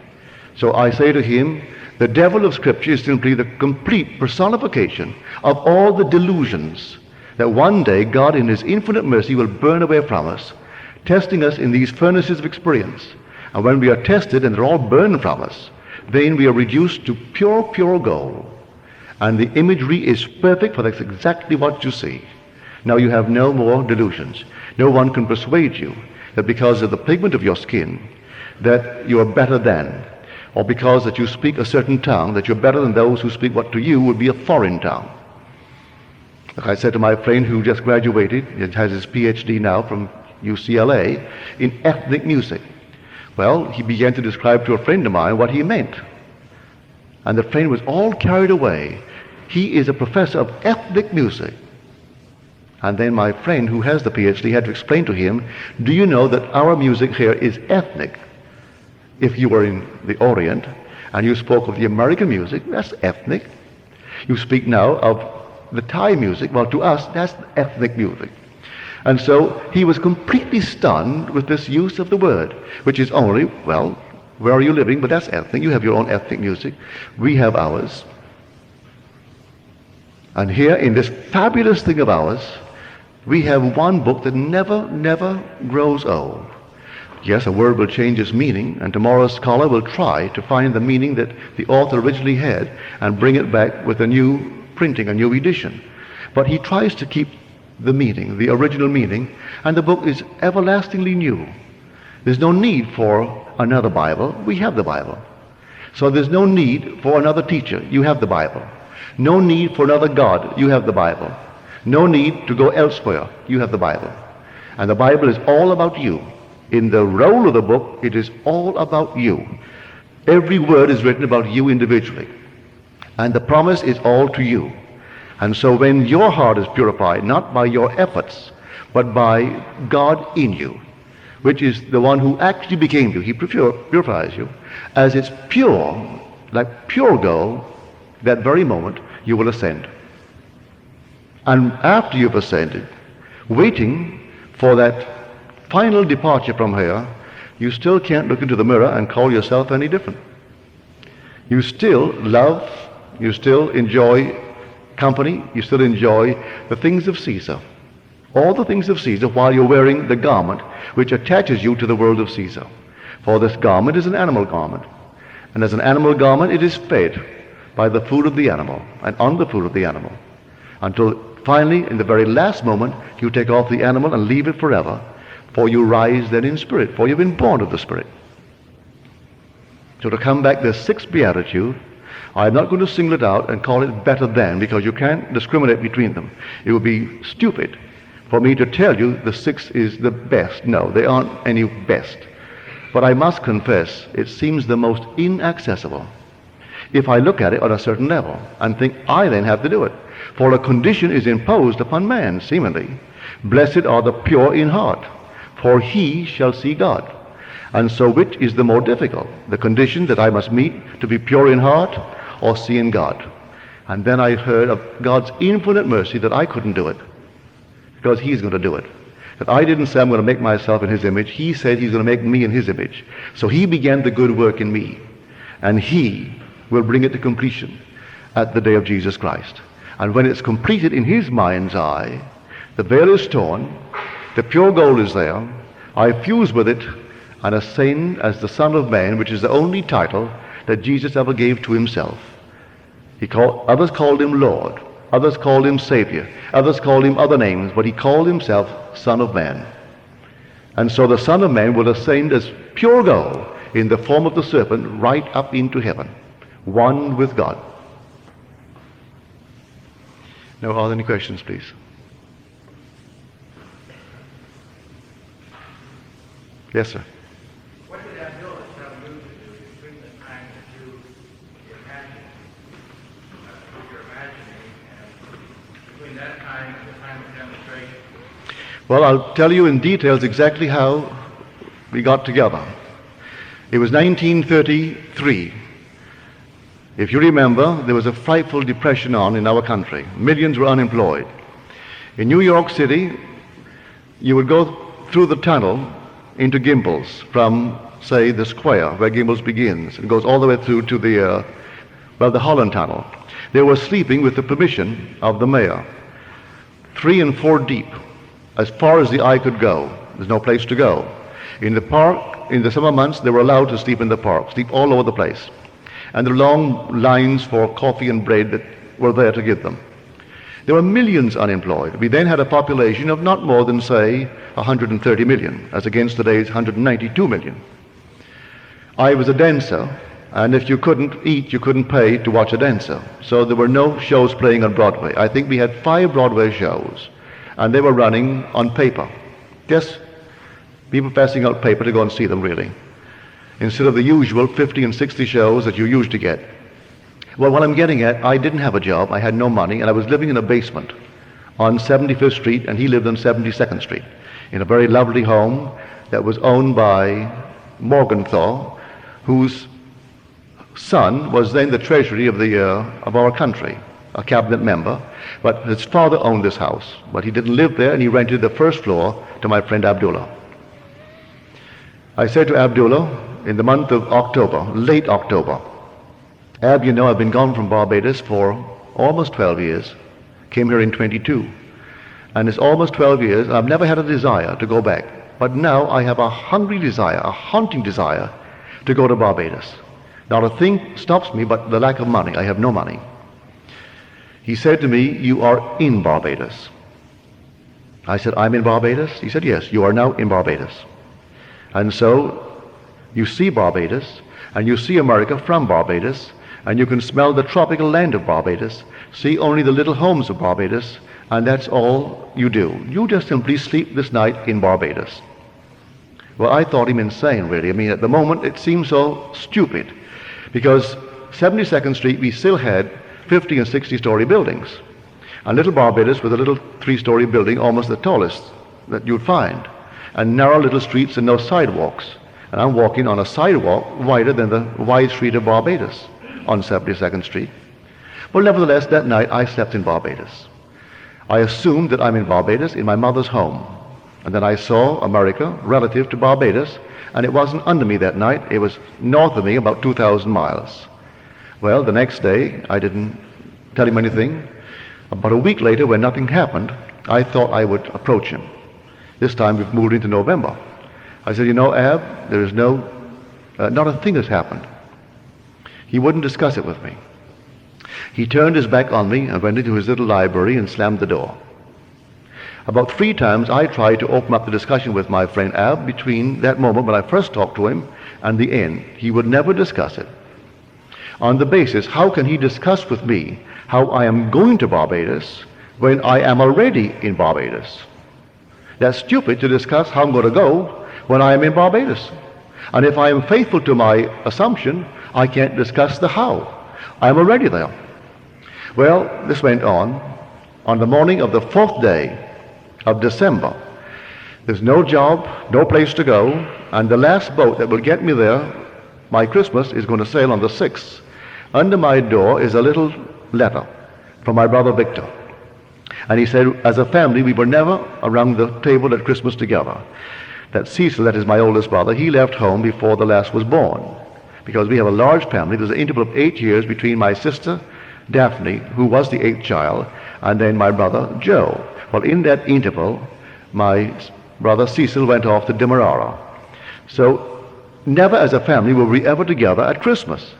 So I say to him, the devil of Scripture is simply the complete personification of all the delusions that one day God in his infinite mercy will burn away from us, testing us in these furnaces of experience. And when we are tested and they're all burned from us, then we are reduced to pure, pure gold. And the imagery is perfect, for that's exactly what you see. Now you have no more delusions. No one can persuade you that because of the pigment of your skin that you are better than, or because that you speak a certain tongue that you're better than those who speak what to you would be a foreign tongue. Like I said to my friend who just graduated, he has his PhD now from UCLA in ethnic music. Well, he began to describe to a friend of mine what he meant. And the friend was all carried away. He is a professor of ethnic music. And then my friend who has the PhD had to explain to him, do you know that our music here is ethnic? If you were in the Orient and you spoke of the American music, that's ethnic. You speak now of the Thai music, well, to us, that's ethnic music. And so he was completely stunned with this use of the word, which is only, well, where are you living? But that's ethnic. You have your own ethnic music. We have ours. And here in this fabulous thing of ours, we have one book that never, never grows old. Yes, a word will change its meaning, and tomorrow's scholar will try to find the meaning that the author originally had and bring it back with a new printing, a new edition. But he tries to keep the meaning, the original meaning, and the book is everlastingly new. There's no need for another Bible. We have the Bible. So there's no need for another teacher. You have the Bible. No need for another God. You have the Bible. No need to go elsewhere. You have the Bible. And the Bible is all about you. In the role of the book, it is all about you. Every word is written about you individually. And the promise is all to you. And so when your heart is purified, not by your efforts, but by God in you, which is the one who actually became you, he purifies you, as it's pure, like pure gold, that very moment you will ascend. And after you've ascended, waiting for that final departure from here, you still can't look into the mirror and call yourself any different. You still love, you still enjoy company, you still enjoy the things of Caesar. All the things of Caesar while you're wearing the garment which attaches you to the world of Caesar. For this garment is an animal garment. And as an animal garment, it is fed by the food of the animal and on the food of the animal, until finally, in the very last moment, you take off the animal and leave it forever, for you rise then in spirit, for you've been born of the Spirit. So to come back, the sixth beatitude, I'm not going to single it out and call it better than, because you can't discriminate between them. It would be stupid for me to tell you the sixth is the best. No, they aren't any best. But I must confess, it seems the most inaccessible if I look at it on a certain level and think I then have to do it. For a condition is imposed upon man, seemingly. Blessed are the pure in heart, for he shall see God. And so which is the more difficult? The condition that I must meet to be pure in heart, or seeing God? And then I heard of God's infinite mercy that I couldn't do it, because he's going to do it. That I didn't say I'm going to make myself in his image. He said he's going to make me in his image. So he began the good work in me, and he will bring it to completion at the day of Jesus Christ. And when it's completed in his mind's eye, the veil is torn, the pure gold is there, I fuse with it and ascend as the Son of Man, which is the only title that Jesus ever gave to himself. Others called him Lord, others called him Savior, others called him other names, but he called himself Son of Man. And so the Son of Man will ascend as pure gold in the form of the serpent right up into heaven, one with God. Now, are there any questions, please? Yes, sir. What did that bill tell you to do between the time that you imagine, you're imagining, and between that time and the time of demonstration? Well, I'll tell you in details exactly how we got together. It was 1933. If you remember, there was a frightful depression on in our country. Millions were unemployed. In New York City, you would go through the tunnel into Gimbels from, say, the square where Gimbels begins. It goes all the way through to the Holland Tunnel. They were sleeping with the permission of the mayor, 3 and 4 deep, as far as the eye could go. There's no place to go. In the park, in the summer months, they were allowed to sleep in the park, sleep all over the place. And the long lines for coffee and bread that were there to give them. There were millions unemployed. We then had a population of not more than, say, 130 million, as against today's 192 million. I was a dancer, and if you couldn't eat, you couldn't pay to watch a dancer. So there were no shows playing on Broadway. I think we had 5 Broadway shows, and they were running on paper. Just people passing out paper to go and see them, really, instead of the usual 50 and 60 shows that you used to get. Well, what I'm getting at, I didn't have a job, I had no money, and I was living in a basement on 75th Street, and he lived on 72nd Street, in a very lovely home that was owned by Morgenthau, whose son was then the treasury of our country, a cabinet member, but his father owned this house, but he didn't live there, and he rented the first floor to my friend Abdullah. I said to Abdullah, in the month of October, late October, Ab, you know, I've been gone from Barbados for almost 12 years, came here in 22, and it's almost 12 years, and I've never had a desire to go back. But now I have a hungry desire, a haunting desire to go to Barbados. Not a thing stops me but the lack of money. I have no money. He said to me, you are in Barbados. I said, I'm in Barbados? He said, yes, you are now in Barbados. And so you see Barbados, and you see America from Barbados, and you can smell the tropical land of Barbados, see only the little homes of Barbados, and that's all you do. You just simply sleep this night in Barbados. Well, I thought him insane, really. I mean, at the moment, it seemed so stupid, because 72nd Street, we still had 50 and 60-story buildings. And little Barbados with a little 3-story building, almost the tallest that you'd find, and narrow little streets and no sidewalks. And I'm walking on a sidewalk wider than the wide street of Barbados on 72nd Street. Well, nevertheless, that night I slept in Barbados. I assumed that I'm in Barbados, in my mother's home. And then I saw America relative to Barbados, and it wasn't under me that night. It was north of me, about 2,000 miles. Well, the next day, I didn't tell him anything. About a week later, when nothing happened, I thought I would approach him. This time we've moved into November. I said, you know, Ab, there is not a thing has happened. He wouldn't discuss it with me. He turned his back on me and went into his little library and slammed the door. About 3 times I tried to open up the discussion with my friend Ab between that moment when I first talked to him and the end. He would never discuss it. On the basis, how can he discuss with me how I am going to Barbados when I am already in Barbados? That's stupid to discuss how I'm going to go when I am in Barbados. And if I am faithful to my assumption, I can't discuss the how. I am already there. Well, this went on. On the morning of the 4th day of December, there's no job, no place to go, and the last boat that will get me there, my Christmas, is going to sail on the 6th. Under my door is a little letter from my brother Victor. And he said, as a family, we were never around the table at Christmas together. That Cecil, that is my oldest brother, he left home before the last was born. Because we have a large family, there's an interval of 8 years between my sister, Daphne, who was the 8th child, and then my brother, Joe. Well, in that interval, my brother Cecil went off to Demerara. So, never as a family were we ever together at Christmas.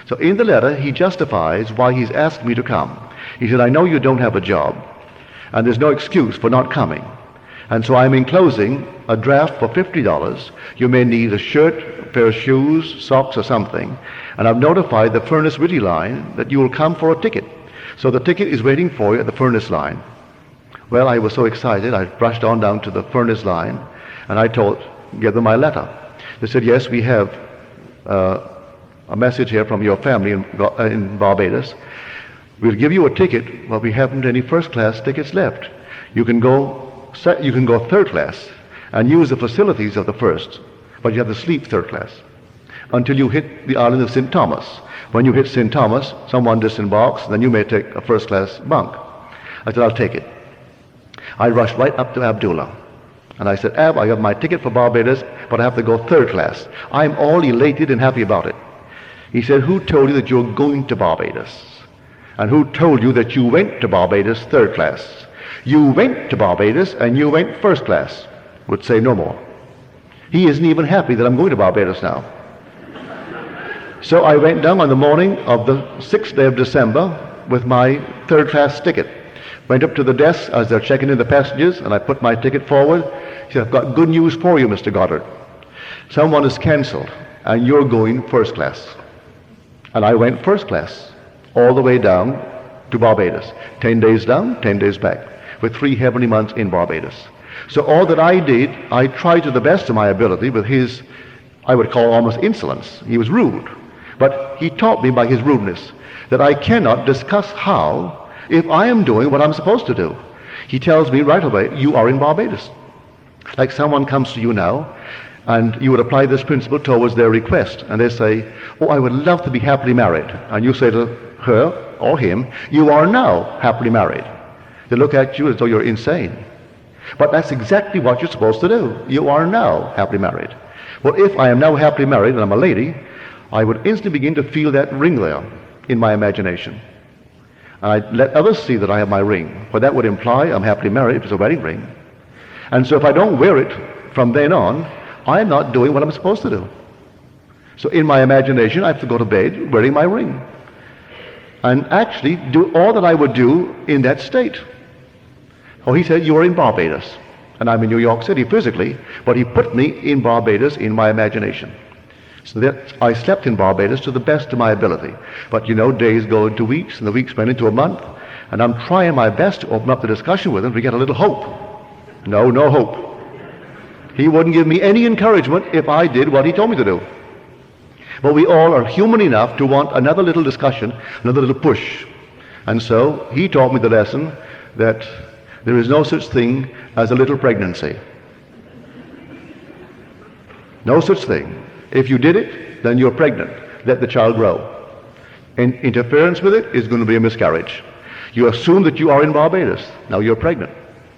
So in the letter, he justifies why he's asked me to come. He said, I know you don't have a job, and there's no excuse for not coming. And so I'm enclosing a draft for $50. You may need a shirt, a pair of shoes, socks, or something. And I've notified the Furnace Whitty line that you will come for a ticket. So the ticket is waiting for you at the Furnace line. Well, I was so excited, I rushed on down to the Furnace line, and I gave them my letter. They said, yes, we have a message here from your family in Barbados. We'll give you a ticket, but we haven't any first-class tickets left. You can go third class and use the facilities of the first, but you have to sleep third class until you hit the island of St. Thomas. When you hit St. Thomas, someone disembarks, then you may take a first-class bunk. I said, I'll take it. I rushed right up to Abdullah, and I said, Ab, I have my ticket for Barbados, but I have to go third class. I'm all elated and happy about it. He said, who told you that you're going to Barbados? And who told you that you went to Barbados third class? You went to Barbados and you went first class. Would say no more. He isn't even happy that I'm going to Barbados now. So I went down on the morning of the 6th day of December with my third class ticket. Went up to the desk as they're checking in the passengers, and I put my ticket forward. He said, I've got good news for you, Mr. Goddard. Someone has canceled, and you're going first class. And I went first class all the way down to Barbados. 10 days down, 10 days back, with 3 heavenly months in Barbados. So all that I did, I tried to the best of my ability with his, I would call almost insolence. He was rude. But he taught me by his rudeness that I cannot discuss how if I am doing what I'm supposed to do. He tells me right away, you are in Barbados. Like someone comes to you now, and you would apply this principle towards their request, and they say, oh, I would love to be happily married. And you say to her or him, you are now happily married. They look at you as though you're insane. But that's exactly what you're supposed to do. You are now happily married. Well, if I am now happily married and I'm a lady, I would instantly begin to feel that ring there in my imagination. And I let others see that I have my ring, for that would imply I'm happily married if it's a wedding ring. And so if I don't wear it from then on, I'm not doing what I'm supposed to do. So in my imagination, I have to go to bed wearing my ring. And actually do all that I would do in that state. Oh, he said, you are in Barbados. And I'm in New York City physically, but he put me in Barbados in my imagination. So that I slept in Barbados to the best of my ability. But you know, days go into weeks, and the weeks went into a month, and I'm trying my best to open up the discussion with him to get a little hope. No hope. He wouldn't give me any encouragement if I did what he told me to do. But we all are human enough to want another little discussion, another little push. And so he taught me the lesson that there is no such thing as a little pregnancy. No such thing. If you did it, then you're pregnant. Let the child grow. And interference with it is going to be a miscarriage. You assume that you are in Barbados. Now you're pregnant.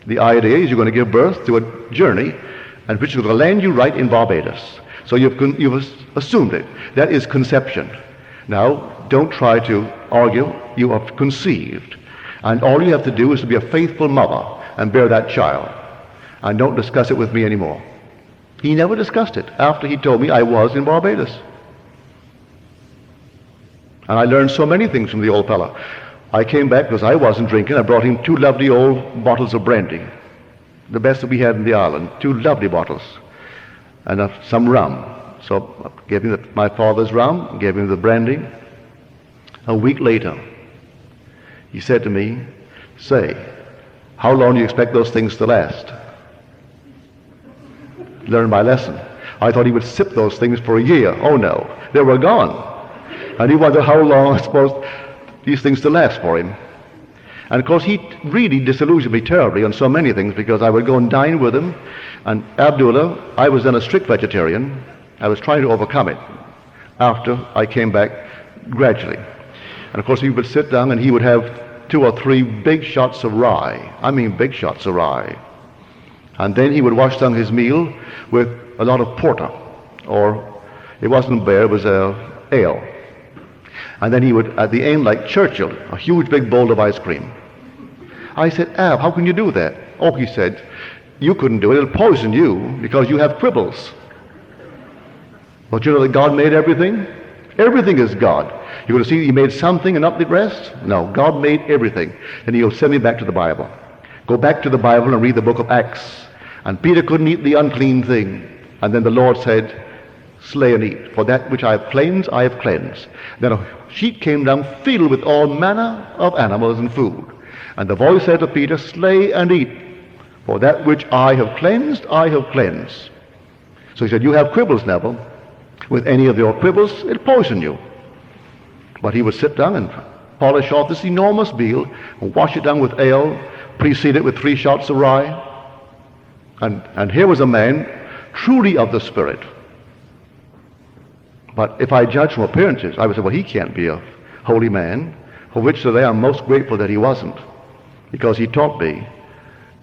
The idea is you're going to give birth to a journey and which is going to land you right in Barbados. So you've assumed it. That is conception. Now, don't try to argue. You have conceived. And all you have to do is to be a faithful mother and bear that child. And don't discuss it with me anymore. He never discussed it after he told me I was in Barbados. And I learned so many things from the old fellow. I came back because I wasn't drinking. I brought him 2 lovely old bottles of brandy, the best that we had in the island, 2 lovely bottles, and some rum. So I gave him my father's rum, gave him the brandy. A week later, he said to me, "Say, how long do you expect those things to last?" Learned my lesson. I thought he would sip those things for a year. Oh no, they were gone. And he wondered how long I supposed these things to last for him. And of course he really disillusioned me terribly on so many things, because I would go and dine with him, and Abdullah, I was then a strict vegetarian. I was trying to overcome it after I came back gradually. And of course he would sit down and he would have 2 or 3 big shots of rye. I mean big shots of rye. And then he would wash down his meal with a lot of porter, or it wasn't beer, it was ale. And then he would, at the end, like Churchill, a huge big bowl of ice cream. I said, "Ab, how can you do that?" "Oh," he said, "you couldn't do it. It'll poison you because you have quibbles." But you know that God made everything? Everything is God. You're going to see he made something and not the rest? No, God made everything. And he'll send me back to the Bible. Go back to the Bible and read the book of Acts. And Peter couldn't eat the unclean thing. And then the Lord said, "Slay and eat, for that which I have cleansed, I have cleansed." Then a sheet came down filled with all manner of animals and food. And the voice said to Peter, "Slay and eat, for that which I have cleansed, I have cleansed." So he said, "You have quibbles, Neville. With any of your quibbles, it'll poison you." But he would sit down and polish off this enormous meal and wash it down with ale, precede it with 3 shots of rye. And here was a man truly of the Spirit. But if I judge from appearances, I would say, well, he can't be a holy man, for which today I'm most grateful that he wasn't, because he taught me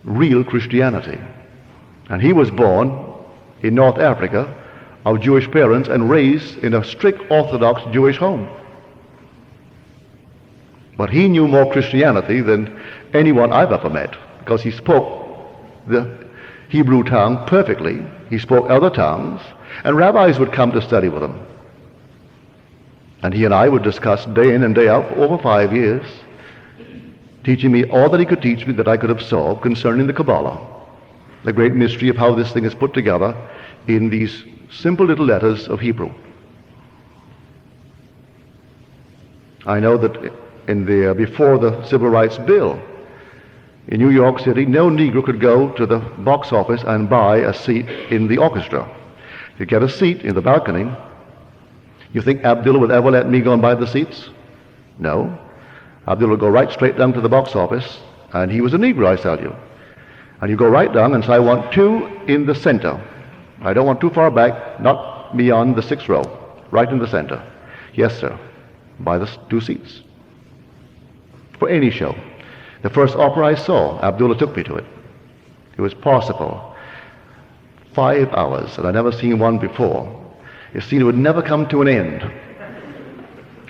real Christianity. And he was born in North Africa of Jewish parents and raised in a strict Orthodox Jewish home. But he knew more Christianity than anyone I've ever met, because he spoke the Hebrew tongue perfectly. He spoke other tongues, and rabbis would come to study with him. And he and I would discuss day in and day out for over 5 years, teaching me all that he could teach me that I could absorb concerning the Kabbalah, the great mystery of how this thing is put together in these simple little letters of Hebrew. I know that before the Civil Rights Bill in New York City, no Negro could go to the box office and buy a seat in the orchestra. To get a seat in the balcony, you think Abdullah would ever let me go and buy the seats? No. Abdullah would go right straight down to the box office, and he was a Negro, I tell you. And you go right down and say, "I want 2 in the center. I don't want too far back, not beyond the 6th row, right in the center." "Yes, sir." Buy the 2 seats. For any show. The first opera I saw, Abdullah took me to it. It was Parsifal. 5 hours, and I'd never seen one before. It seemed it would never come to an end.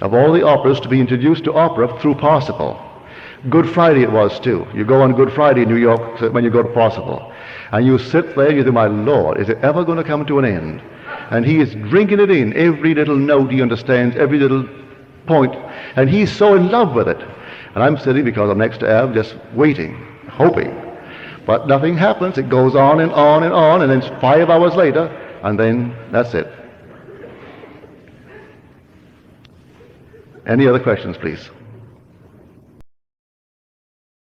Of all the operas to be introduced to opera through Parsifal. Good Friday it was too. You go on Good Friday in New York when you go to Parsifal. And you sit there, you think, "My Lord, is it ever going to come to an end?" And he is drinking it in. Every little note he understands, every little point. And he's so in love with it. And I'm sitting, because I'm next to Ab, just waiting, hoping. But nothing happens. It goes on and on and on, and then 5 hours later, and then that's it. Any other questions, please?